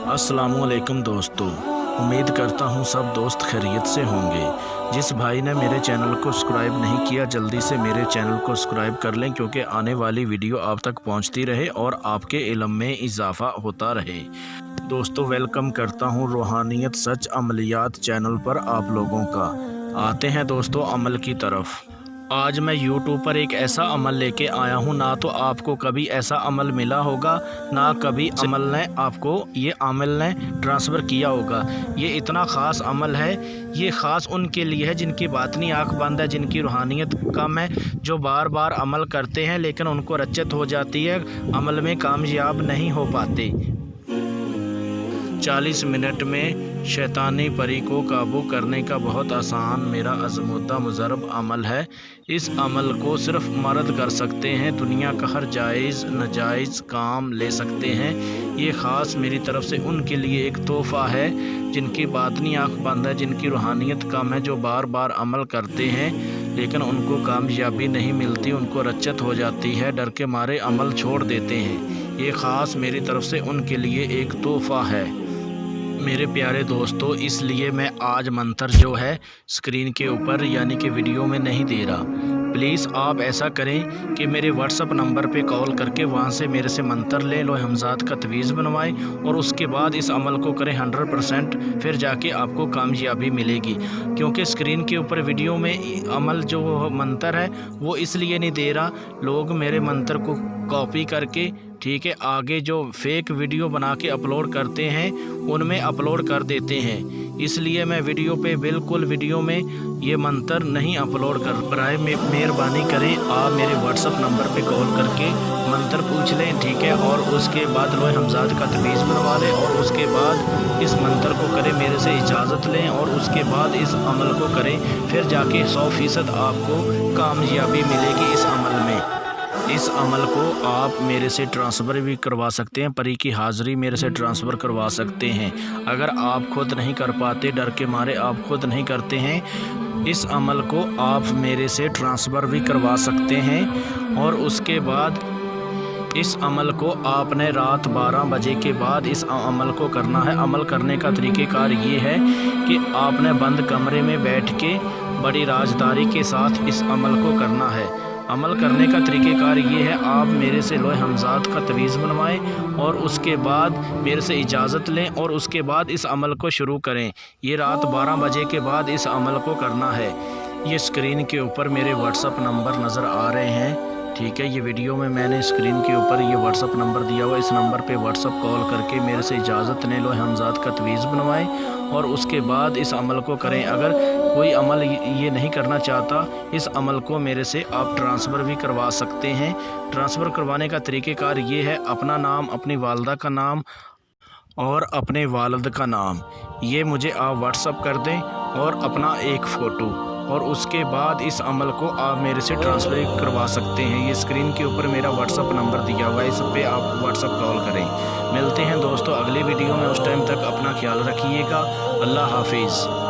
अस्सलामुअलैकुम दोस्तों, उम्मीद करता हूँ सब दोस्त खैरियत से होंगे। जिस भाई ने मेरे चैनल को सब्सक्राइब नहीं किया जल्दी से मेरे चैनल को सब्सक्राइब कर लें, क्योंकि आने वाली वीडियो आप तक पहुँचती रहे और आपके इल्म में इजाफ़ा होता रहे। दोस्तों, वेलकम करता हूँ रूहानियत सच अमलियात चैनल पर आप लोगों का। आते हैं दोस्तों अमल की तरफ। आज मैं YouTube पर एक ऐसा अमल लेके आया हूँ, ना तो आपको कभी ऐसा अमल मिला होगा, ना कभी अमल ने आपको ये अमल ने ट्रांसफ़र किया होगा। ये इतना ख़ास अमल है, ये ख़ास उनके लिए है जिनकी बातनी आँख बंद है, जिनकी रूहानियत कम है, जो बार बार अमल करते हैं लेकिन उनको रच्चत हो जाती है, अमल में कामयाब नहीं हो पाते। 40 मिनट में शैतानी परी को काबू करने का बहुत आसान मेरा आज़मूदा मुजरब अमल है। इस अमल को सिर्फ मर्द कर सकते हैं, दुनिया का हर जायज़ नाजायज़ काम ले सकते हैं। ये ख़ास मेरी तरफ से उनके लिए एक तोहफ़ा है जिनकी बातनी आँख बंद है, जिनकी रूहानियत कम है, जो बार बार अमल करते हैं लेकिन उनको कामयाबी नहीं मिलती, उनको रच्चत हो जाती है, डर के मारे अमल छोड़ देते हैं। ये ख़ास मेरी तरफ से उनके लिए एक तोहफ़ा है मेरे प्यारे दोस्तों। इसलिए मैं आज मंत्र जो है स्क्रीन के ऊपर यानी कि वीडियो में नहीं दे रहा। प्लीज़ आप ऐसा करें कि मेरे व्हाट्सअप नंबर पे कॉल करके वहाँ से मेरे से मंत्र लें, लोहे हमजाद का तवीज़ बनवाएं और उसके बाद इस अमल को करें 100%, फिर जाके आपको कामयाबी मिलेगी। क्योंकि स्क्रीन के ऊपर वीडियो में अमल जो मंत्र है वो इसलिए नहीं दे रहा, लोग मेरे मंत्र को कॉपी करके ठीक है आगे जो फेक वीडियो बना के अपलोड करते हैं उनमें अपलोड कर देते हैं, इसलिए मैं वीडियो पे बिल्कुल वीडियो में ये मंत्र नहीं अपलोड कर। बराए मेहरबानी करें आप मेरे व्हाट्सअप नंबर पे कॉल करके मंत्र पूछ लें, ठीक है, और उसके बाद लोहे हमजाद का तवीज़ बनवा लें और उसके बाद इस मंत्र को करें, मेरे से इजाज़त लें और उसके बाद इस अमल को करें, फिर जाके 100% आपको कामयाबी मिलेगी इस अमल में। इस अमल को आप मेरे से ट्रांसफ़र भी करवा सकते हैं, परी की हाज़िरी मेरे से ट्रांसफ़र करवा सकते हैं। अगर आप खुद नहीं कर पाते, डर के मारे आप खुद नहीं करते हैं, इस अमल को आप मेरे से ट्रांसफ़र भी करवा सकते हैं। और उसके बाद इस अमल को आपने रात 12 बजे के बाद इस अमल को करना है। अमल करने का तरीक़ेकार ये है कि आपने बंद कमरे में बैठ के बड़ी राजदारी के साथ इस अमल को करना है। अमल करने का तरीक़ेकार ये है, आप मेरे से लोहे हमजाद का तवीज़ बनवाएं और उसके बाद मेरे से इजाज़त लें और उसके बाद इस अमल को शुरू करें। ये रात 12 बजे के बाद इस अमल को करना है। ये स्क्रीन के ऊपर मेरे व्हाट्सअप नंबर नज़र आ रहे हैं, ठीक है, ये वीडियो में मैंने स्क्रीन के ऊपर ये व्हाट्सअप नंबर दिया हुआ, इस नंबर पे व्हाट्सअप कॉल करके मेरे से इजाज़त लें, लोहे हमजाद का तवीज़ बनवाएं और उसके बाद इस अमल को करें। अगर कोई अमल ये नहीं करना चाहता, इस अमल को मेरे से आप ट्रांसफ़र भी करवा सकते हैं। ट्रांसफ़र करवाने का तरीक़ेकार ये है, अपना नाम, अपनी वालदा का नाम और अपने वालिद का नाम ये मुझे आप व्हाट्सअप कर दें और अपना एक फ़ोटो, और उसके बाद इस अमल को आप मेरे से ट्रांसफ़र करवा सकते हैं। ये स्क्रीन के ऊपर मेरा व्हाट्सअप नंबर दिया हुआ है, इस पे आप व्हाट्सअप कॉल करें। मिलते हैं दोस्तों अगले वीडियो में, उस टाइम तक अपना ख्याल रखिएगा। अल्लाह हाफिज़।